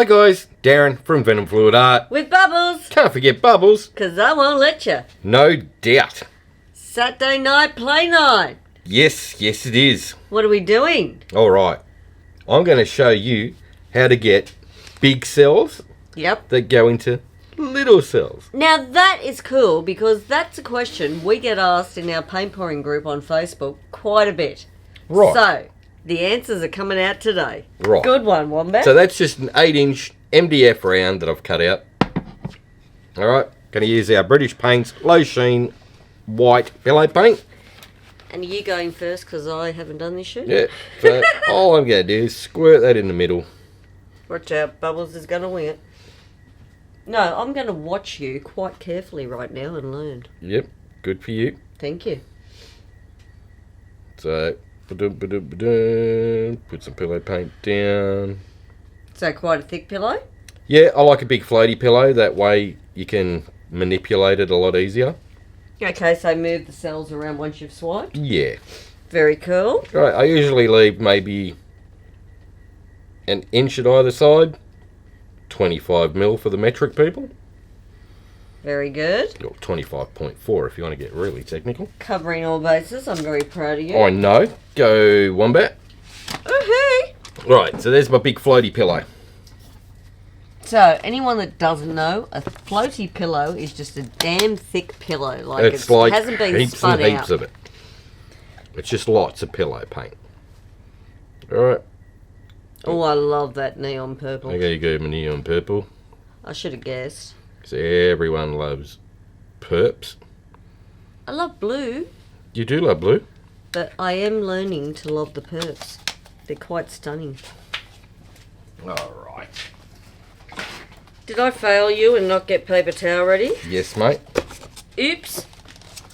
Hi guys, Darren from venomfluidart. With Bubbles. Can't forget Bubbles. Because I won't let you. No doubt. Saturday night play night. Yes it is. What are we doing? Alright, I'm going to show you how to get big cells Yep. that go into little cells. Now that is cool because that's a question we get asked in our paint pouring group on Facebook quite a bit. Right. So, the answers are coming out today. Right. Good one, Wombat. So that's just an 8-inch MDF round that I've cut out. Alright, going to use our British Paints Low Sheen White Pillow Paint. And are you going first because I haven't done this yet? Yeah, so all I'm going to do is squirt that in the middle. Watch out, Bubbles is going to wing it. No, I'm going to watch you quite carefully right now and learn. Yep, good for you. Thank you. So, put some pillow paint down. So quite a thick pillow? Yeah, I like a big floaty pillow. That way you can manipulate it a lot easier. Okay, so move the cells around once you've swiped. Yeah. Very cool. Right, I usually leave maybe an inch at either side. 25mm for the metric people. Very good. Or 25.4 if you want to get really technical. Covering all bases. I'm very proud of you. I know. Go Wombat. Okay. Right, so there's my big floaty pillow. So, anyone that doesn't know, a floaty pillow is just a damn thick pillow. Like It's like hasn't been heaps spun and heaps out. of it. It's just lots of pillow paint. Alright. Oh, I love that neon purple. Okay, you go my neon purple. I should have guessed. Because everyone loves perps. I love blue, You do love blue? but I am learning to love the perps. They're quite stunning. Alright. Did I fail you and not get paper towel ready? Yes, mate. Oops.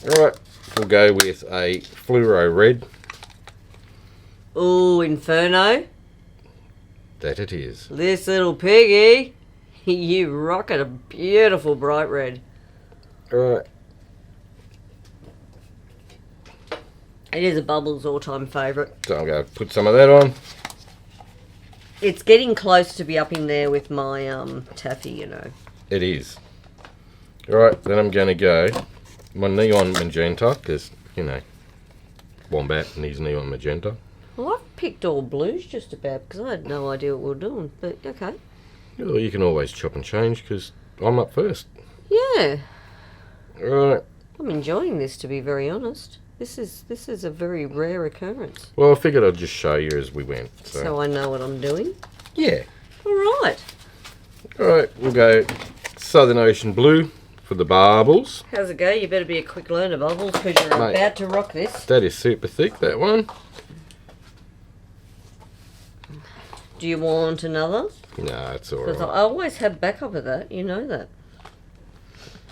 Alright, we'll go with a fluoro red. Ooh, Inferno. That it is. This little piggy. You rocket a beautiful bright red. Alright. It is a Bubbles all-time favourite. So I'm going to put some of that on. It's getting close to be up in there with my taffy, you know. It is. Alright, then I'm going to go my neon magenta, because, you know, Wombat needs neon magenta. Well, I've picked all blues just about because I had no idea what we were doing, but okay. Well, you can always chop and change, because I'm up first. Yeah. Alright. I'm enjoying this, to be very honest. This is a very rare occurrence. Well, I figured I'd just show you as we went. So I know what I'm doing. Yeah. Alright. Alright, we'll go Southern Ocean Blue for the bubbles. How's it go? You better be a quick learner, Bubbles, because you're Mate. about to rock this. That is super thick, that one. Do you want another? Nah, it's Because alright. I always have backup of that, you know that.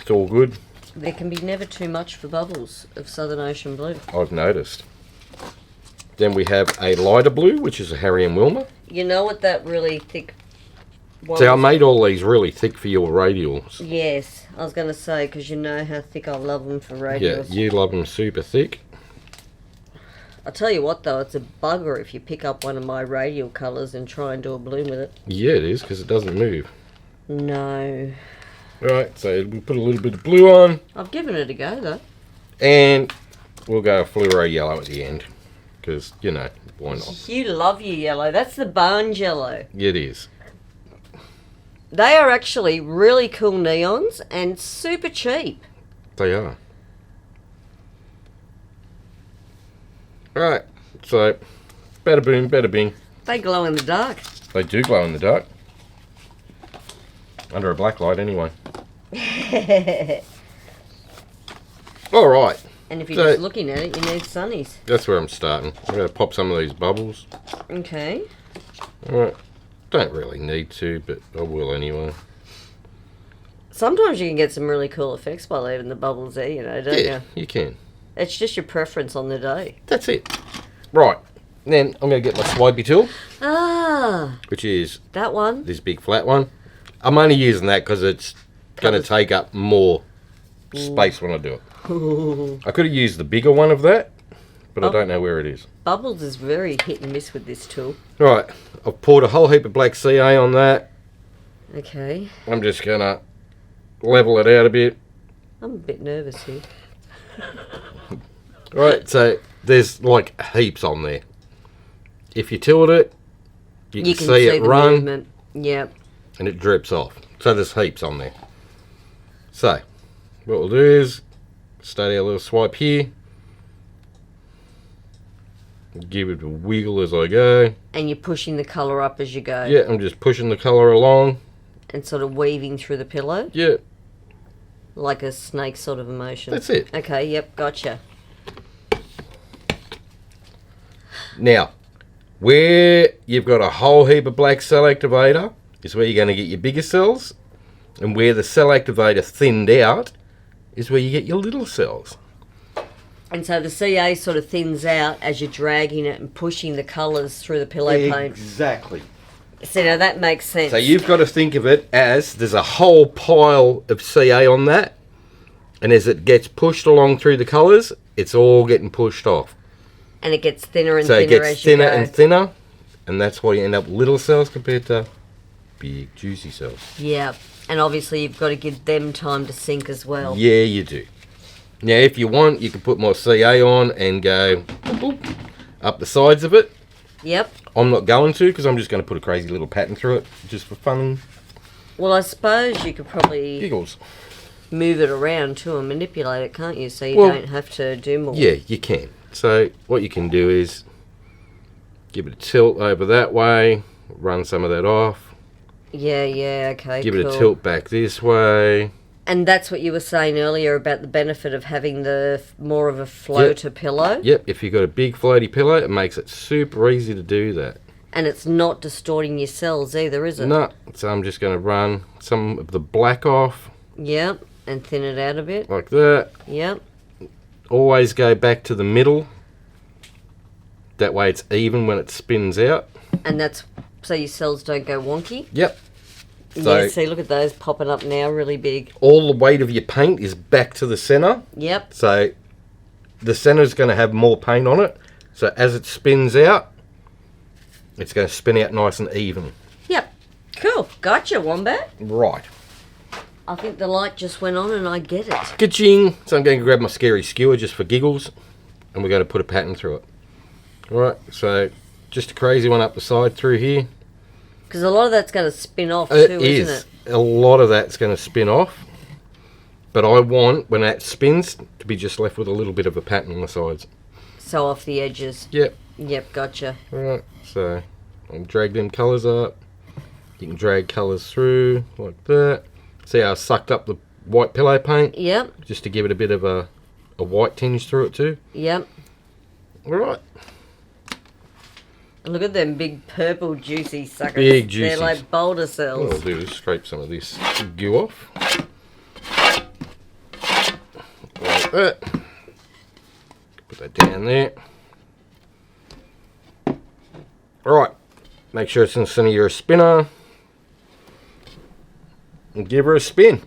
It's all good. There can be never too much for Bubbles of Southern Ocean Blue. I've noticed. Then we have a lighter blue, which is a Harry and Wilma. You know what that really thick one See, I is? made all these really thick for your radials. Yes, I was going to say, because you know how thick I love them for Yeah, radials. you love them super thick. I'll tell you what though, it's a bugger if you pick up one of my radial colours and try and do a bloom with it. Yeah, it is, because it doesn't move. No. Right, so we'll put a little bit of blue on. I've given it a go though. And we'll go fluoro yellow at the end. Because, you know, why not? You love your yellow. That's the Barnes yellow. It is. They are actually really cool neons and super cheap. They are. Right, so, bada boom, bada bing. They glow in the dark. They do glow in the dark. Under a black light, anyway. Alright, And if you're So- just looking at it, you need sunnies. that's where I'm starting. I'm going to pop some of these bubbles. Okay. Alright, don't really need to, but I will anyway. Sometimes you can get some really cool effects by leaving the bubbles there, you know, don't Yeah, you? you can. It's just your preference on the day. That's it. Right, then I'm going to get my swipey tool, Ah, which is that one. this big flat one. I'm only using that because it's going to take up more space when I do it. I could have used the bigger one of that, but I don't know where it is. Bubbles is very hit and miss with this tool. Right, I've poured a whole heap of black CA on that. Okay. I'm just going to level it out a bit. I'm a bit nervous here. Right, so there's like heaps on there. If you tilt it, you can see it the run. movement. Yep. And it drips off. So there's heaps on there. So, what we'll do is start our little swipe here. Give it a wiggle as I go. And you're pushing the colour up as you go. Yeah, I'm just pushing the colour along. And sort of weaving through the pillow. Yeah. Like a snake sort of emotion. That's it. Okay, yep, gotcha. Now, where you've got a whole heap of black cell activator is where you're going to get your bigger cells. And where the cell activator thinned out is where you get your little cells. And so the CA sort of thins out as you're dragging it and pushing the colours through the pillow paint. Exactly. So now that makes sense. So you've got to think of it as there's a whole pile of CA on that. And as it gets pushed along through the colours, it's all getting pushed off. And it gets thinner and so thinner it gets as you thinner go. and thinner. And that's why you end up with little cells compared to big juicy cells. Yeah. And obviously you've got to give them time to sink as well. Yeah, you do. Now, if you want, you can put more CA on and go boop, boop, up the sides of it. Yep. I'm not going to because I'm just going to put a crazy little pattern through it just for fun and Well, I suppose you could probably giggles. move it around too and manipulate it, can't you? So you Well, don't have to do more. Yeah, you can. So what you can do is give it a tilt over that way, run some of that off. Yeah, okay, Give cool. it a tilt back this way. And that's what you were saying earlier about the benefit of having the more of a floater pillow. Yep, if you've got a big floaty pillow, it makes it super easy to do that. And it's not distorting your cells either, is it? No, so I'm just going to run some of the black off. Yep, and thin it out a bit. Like that. Yep. Always go back to the middle. That way it's even when it spins out. And that's so your cells don't go wonky. Yep. So Yeah, see, look at those popping up now, really big. all the weight of your paint is back to the center. Yep. So the center's going to have more paint on it. So as it spins out, it's going to spin out nice and even. Yep. Cool. Gotcha, Wombat. Right. I think the light just went on and I get it. Ka-ching. So I'm going to grab my scary skewer just for giggles. And we're going to put a pattern through it. Alright, so just a crazy one up the side through here. Because a lot of that's going to spin off too, It isn't is. it? A lot of that's going to spin off. But I want, when that spins, to be just left with a little bit of a pattern on the sides. So off the edges. Yep. Yep, gotcha. Alright, so I'll drag them colours up. You can drag colours through like that. See how I sucked up the white pillow paint? Yep. Just to give it a bit of a white tinge through it too. Yep. Alright. Look at them big purple juicy suckers. Big They're juices. like boulder What cells. I'll do is scrape some of this goo off. Like that. Put that down there. Alright. Make sure it's in the center of your spinner. And give her a spin.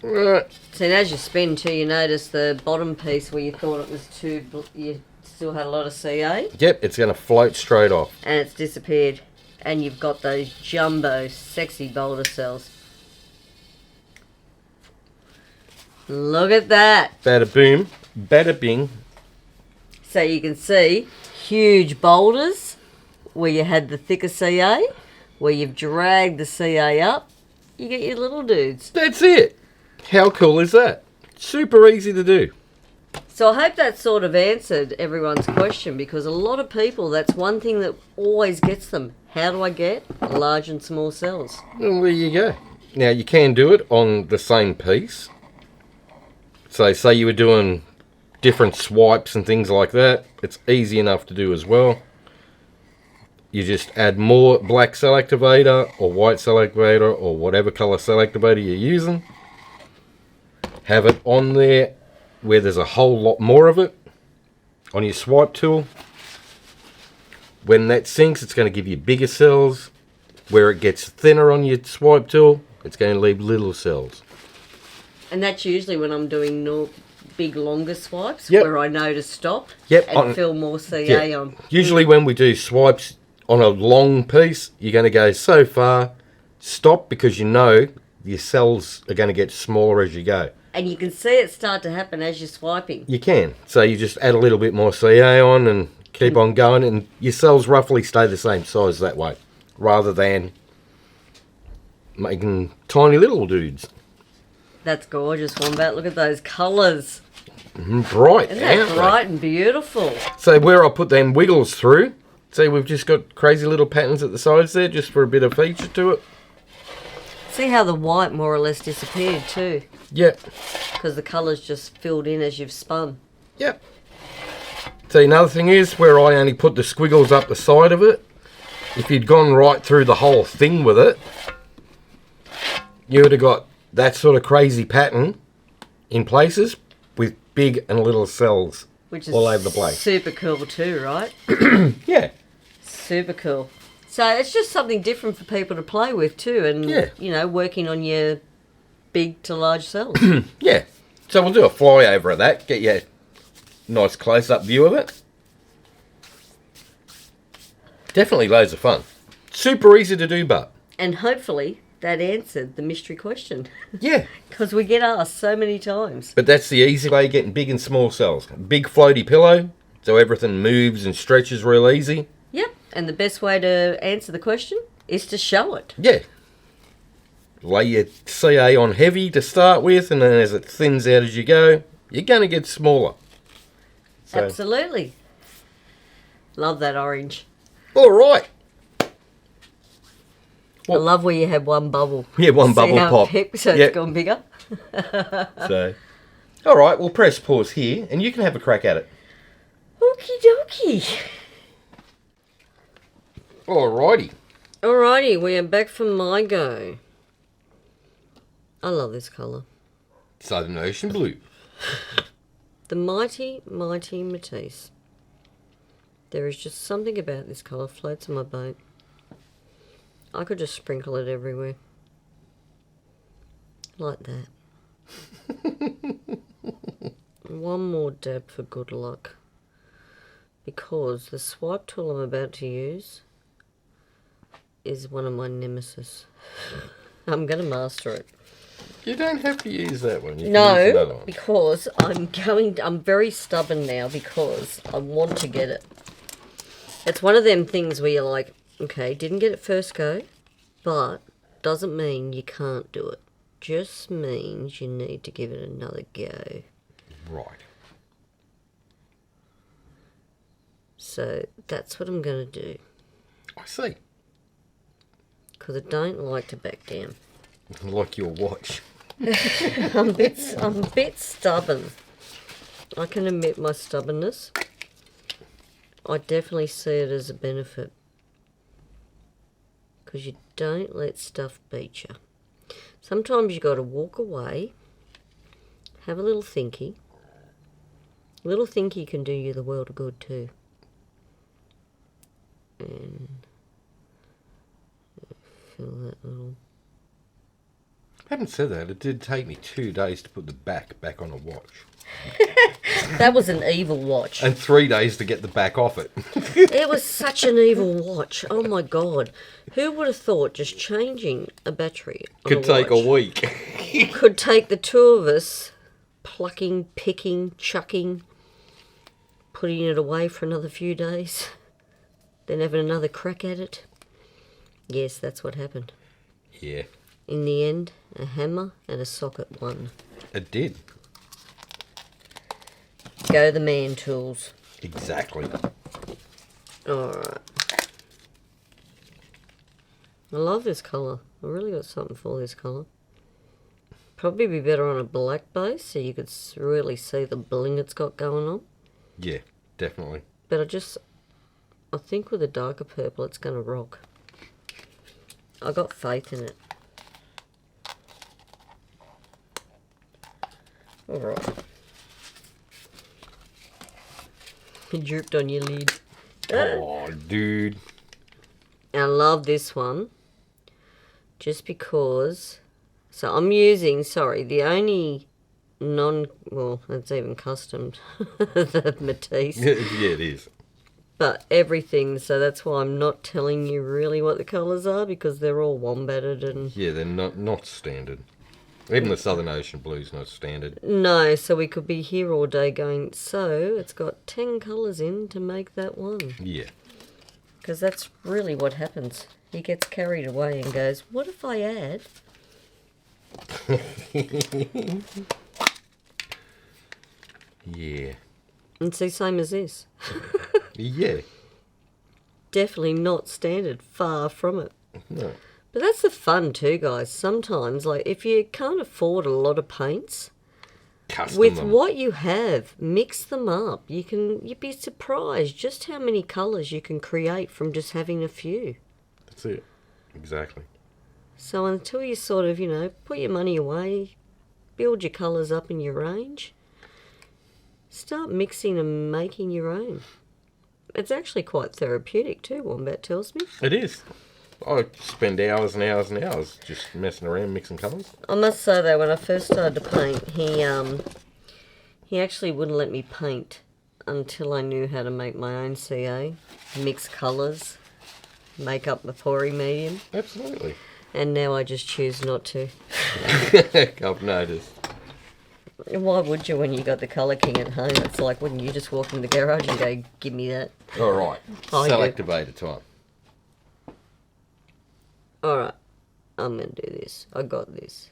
Alright. So as you spin too, you notice the bottom piece where you thought it was too, you still had a lot of CA, Yep, it's going to float straight off. and it's disappeared. And you've got those jumbo, sexy boulder cells. Look at that. Bada boom, bada bing. So you can see huge boulders where you had the thicker CA, where you've dragged the CA up, you get your little dudes. That's it. How cool is that? Super easy to do. So I hope that sort of answered everyone's question, because a lot of people, that's one thing that always gets them. How do I get large and small cells? Well, there you go. Now, you can do it on the same piece. So, say you were doing different swipes and things like that. It's easy enough to do as well. You just add more black cell activator or white cell activator or whatever color cell activator you're using. Have it on there where there's a whole lot more of it on your swipe tool. When that sinks, it's going to give you bigger cells. Where it gets thinner on your swipe tool, it's going to leave little cells. And that's usually when I'm doing big longer swipes, Yep. where I know to stop Yep, and on- fill more CA Yeah. on. Usually when we do swipes on a long piece, you're going to go so far, stop, because you know your cells are going to get smaller as you go. And you can see it start to happen as you're swiping. You can. So you just add a little bit more CA on and keep on going, and your cells roughly stay the same size that way, rather than making tiny little dudes. That's gorgeous, Wombat. Look at those colours. Bright, Isn't that bright and beautiful? So where I put them wiggles through, see, we've just got crazy little patterns at the sides there, just for a bit of feature to it. See how the white more or less disappeared too? Yep. Because the colours just filled in as you've spun. Yep. See, another thing is where I only put the squiggles up the side of it. If you'd gone right through the whole thing with it, you would have got that sort of crazy pattern in places with big and little cells. Which is all over the place. Super cool too, right? Yeah. Super cool. So it's just something different for people to play with too, and you know, working on your big to large cells. Yeah. So we'll do a flyover of that, get you a nice close-up view of it. Definitely loads of fun. Super easy to do, but. And hopefully that answered the mystery question. Yeah. Because we get asked so many times. But that's the easy way of getting big and small cells. Big floaty pillow, so everything moves and stretches real easy. Yep. And the best way to answer the question is to show it. Yeah. Lay your CA on heavy to start with, and then as it thins out as you go, you're going to get smaller. So. Absolutely. Love that orange. All right. I love where you had one bubble. Yeah, one bubble pop. So it's gone bigger. So, all right, we'll press pause here, and you can have a crack at it. Okie dokie. Alrighty. Alrighty, we are back from my go. I love this colour. Southern Ocean Blue. The Mighty, Mighty Matisse. There is just something about this colour, floats on my boat. I could just sprinkle it everywhere. Like that. One more dab for good luck. Because the swipe tool I'm about to use is one of my nemesis. I'm going to master it. You don't have to use that one. You can use another one. Because I'm very stubborn now because I want to get it. It's one of them things where you're like, okay, didn't get it first go, but doesn't mean you can't do it. Just means you need to give it another go. Right. So that's what I'm going to do. I see. Because I don't like to back down. Like your watch. I'm a bit stubborn. I can admit my stubbornness. I definitely see it as a benefit. Because you don't let stuff beat you. Sometimes you got to walk away, have a little thinky. A little thinky can do you the world of good too. And fill that little... Having said that, it did take me 2 days to put the back on a watch. That was an evil watch. And 3 days to get the back off it. It was such an evil watch. Oh my God. Who would have thought just changing a battery on Could take a week. could take the two of us plucking, picking, chucking, putting it away for another few days, then having another crack at it. Yes, that's what happened. Yeah. In the end, a hammer and a socket won. It did. Go the man tools. Exactly. Alright. I love this colour. I really got something for this colour. Probably be better on a black base so you could really see the bling it's got going on. Yeah, definitely. But I think with a darker purple it's going to rock. I got faith in it. Alright. You drooped on your lid. Oh, dude. I love this one. Just because... So I'm using, the only well, that's even custom, the Matisse. Yeah, it is. But everything, so that's why I'm not telling you really what the colours are, because they're all wombatted and... Yeah, they're not standard. Even the Southern Ocean blue's not standard. No, so we could be here all day going, so it's got 10 colours in to make that one. Yeah. Because that's really what happens. He gets carried away and goes, what if I add? Yeah. And see, same as this. Yeah. Definitely not standard, far from it. No. But that's the fun too, guys. Sometimes, like, if you can't afford a lot of paints, Custom with them. what you have, mix them up. You'd be surprised just how many colours you can create from just having a few. That's it. Exactly. So until you sort of, put your money away, build your colours up in your range, start mixing and making your own. It's actually quite therapeutic too, Wombat tells me. It is. I spend hours and hours and hours just messing around, mixing colours. I must say though, when I first started to paint, he actually wouldn't let me paint until I knew how to make my own CA, mix colours, make up the pouring medium. Absolutely. And now I just choose not to. I've noticed. Why would you when you got the Colour King at home? It's like, wouldn't you just walk in the garage and go, give me that? All right. I Selectivator time. Alright, I'm going to do this. I got this.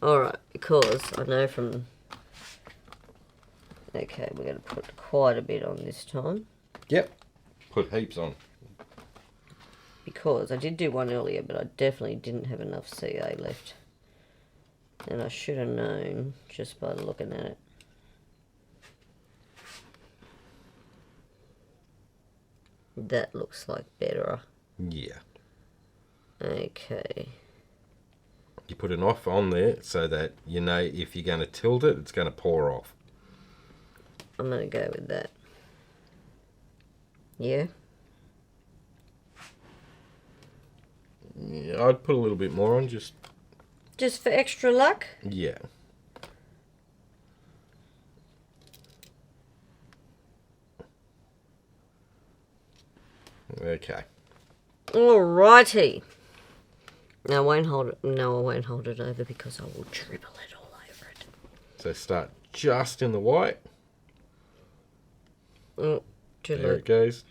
Alright, because I know from... Okay, we're going to put quite a bit on this time. Yep. Put heaps on. Because I did do one earlier, but I definitely didn't have enough CA left. And I should have known just by looking at it. That looks like better. Yeah. Okay. You put an off on there so that you know if you're going to tilt it, it's going to pour off. I'm going to go with that. Yeah? Yeah, I'd put a little bit more on, just... Just for extra luck? Yeah. Okay. Alrighty. Now I won't hold it. No, I won't hold it over because I will dribble it all over it. So start just in the white. Oh, too There late. it goes.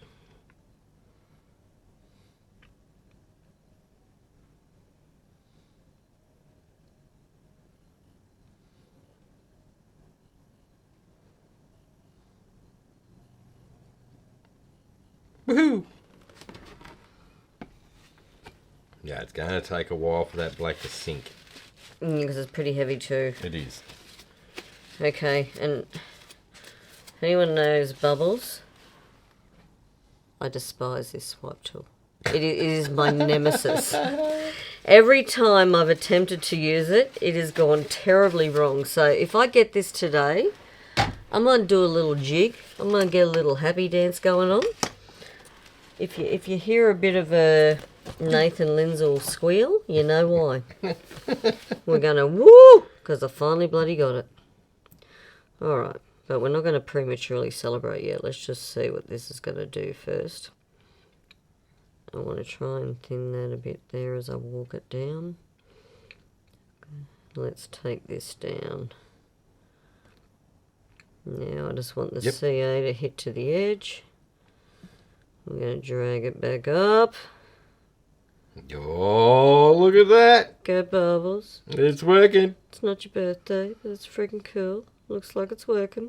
Woohoo! Yeah, it's going to take a while for that black to sink. Because it's pretty heavy too. It is. Okay, and anyone knows bubbles? I despise this swipe tool. It is my nemesis. Every time I've attempted to use it, it has gone terribly wrong. So if I get this today, I'm going to do a little jig. I'm going to get a little happy dance going on. If you hear a bit of a Nathan Lindsell squeal, you know why. We're going to woo, because I finally bloody got it. Alright, but we're not going to prematurely celebrate yet. Let's just see what this is going to do first. I want to try and thin that a bit there as I walk it down. Let's take this down. Now I just want the CA to hit to the edge. I'm going to drag it back up. Oh, look at that. Go Bubbles. It's working. It's not your birthday, but it's freaking cool. Looks like it's working.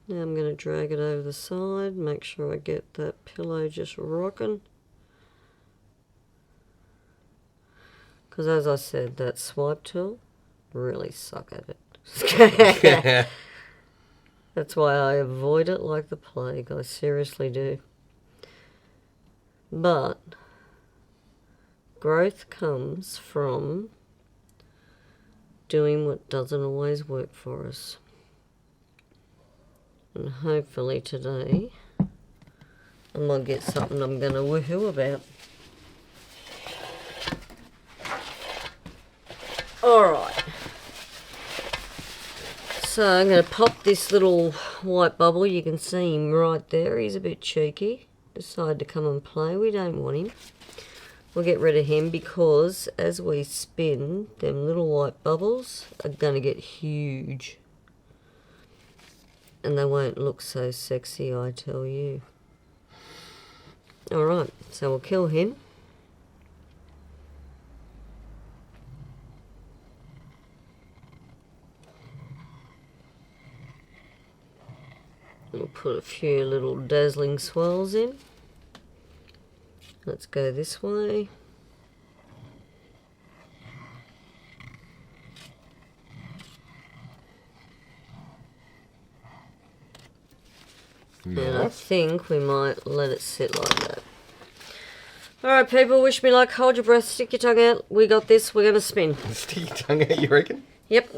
Now I'm going to drag it over the side. Make sure I get that pillow just rocking. Because as I said, that swipe tool, really suck at it. That's why I avoid it like the plague. I seriously do. But growth comes from doing what doesn't always work for us. And hopefully today I'm going to get something I'm going to woohoo about. Alright. So I'm going to pop this little white bubble. You can see him right there. He's a bit cheeky. Decided to come and play. We don't want him. We'll get rid of him because as we spin, them little white bubbles are going to get huge. And they won't look so sexy, I tell you. Alright, so we'll kill him. We'll put a few little dazzling swirls in. Let's go this way. Nice. And I think we might let it sit like that. Alright people, wish me luck, hold your breath, stick your tongue out. We got this, we're going to spin. Stick your tongue out, you reckon? Yep.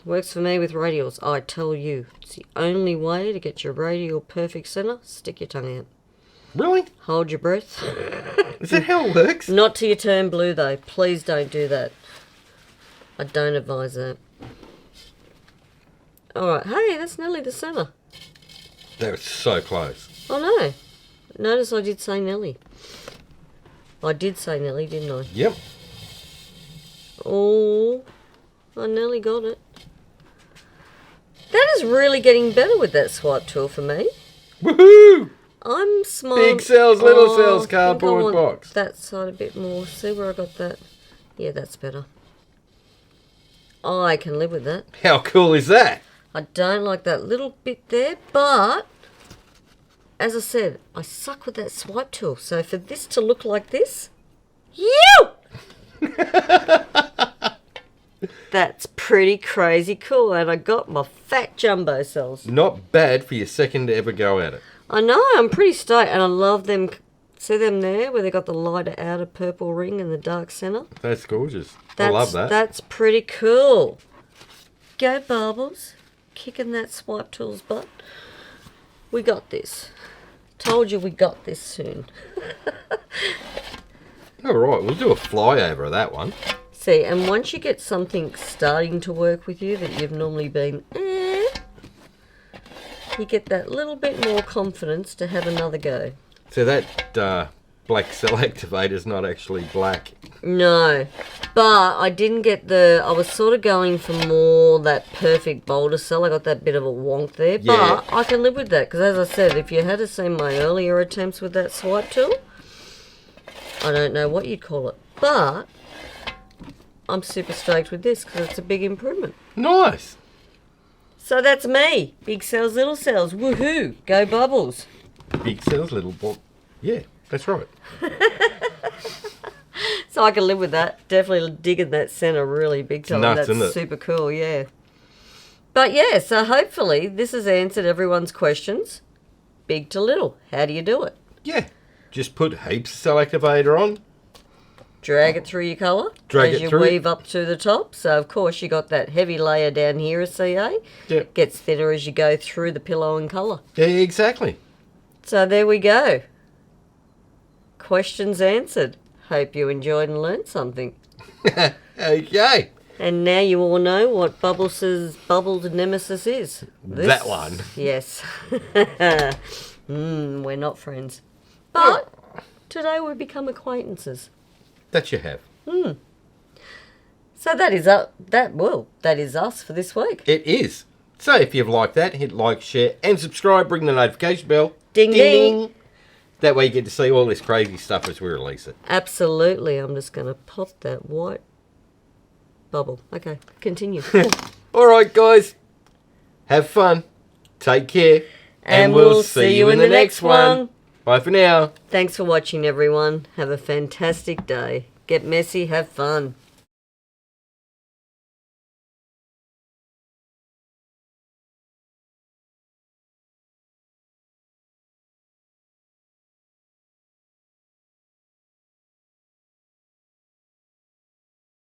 Works for me with radials, I tell you. It's the only way to get your radial perfect centre. Stick your tongue out. Really? Hold your breath. Is that how it works? Not till you turn blue though. Please don't do that. I don't advise that. Alright, hey, that's nearly the centre. That was so close. Oh no. Notice I did say Nelly. I did say Nelly, didn't I? Yep. Oh, I nearly got it. That is really getting better with that swipe tool for me. Woohoo! I'm smiling. Big cells, little cells, I think I cardboard want box. that side a bit more. See where I got that? Yeah, that's better. Oh, I can live with that. How cool is that? I don't like that little bit there, but as I said, I suck with that swipe tool. So for this to look like this, that's pretty crazy cool. And I got my fat jumbo cells. Not bad for your second to ever go at it. I know, I'm pretty stoked, and I love them. See them there, where they got the lighter outer purple ring in the dark centre? That's gorgeous. I love that. That's pretty cool. Go Bubbles. Kicking that swipe tool's butt. We got this. Told you we got this soon. Alright, we'll do a flyover of that one. See, and once you get something starting to work with you that you've normally been, you get that little bit more confidence to have another go. So that black cell activator's not actually black. No, but I didn't get I was sort of going for more that perfect boulder cell. I got that bit of a wonk there, Yeah. but I can live with that because as I said, if you had seen my earlier attempts with that swipe tool, I don't know what you'd call it, but I'm super stoked with this because it's a big improvement. Nice. So that's me. Big cells, little cells. Woohoo. Go Bubbles. Big cells, little ball. Yeah, that's right. So I can live with that. Definitely digging that centre really big time. Nuts, That's isn't it? super cool, yeah. But yeah, so hopefully this has answered everyone's questions. Big to little. How do you do it? Yeah. Just put heaps of cell activator on. Drag it through your colour Drag as it you through. weave up to the top. So of course you got that heavy layer down here of CA. Yep. Gets thinner as you go through the pillow and colour. Yeah, exactly. So there we go. Questions answered. Hope you enjoyed and learned something. Okay. And now you all know what Bubbles' nemesis is. That one. Yes. We're not friends. But today we become acquaintances. That you have. So that is us for this week. It is. So if you've liked that, hit like, share, and subscribe. Ring the notification bell. Ding, ding. That way you get to see all this crazy stuff as we release it. Absolutely. I'm just going to pop that white bubble. Okay, continue. All right, guys. Have fun. Take care. And we'll see you in the next one. Bye for now. Thanks for watching, everyone. Have a fantastic day. Get messy, have fun.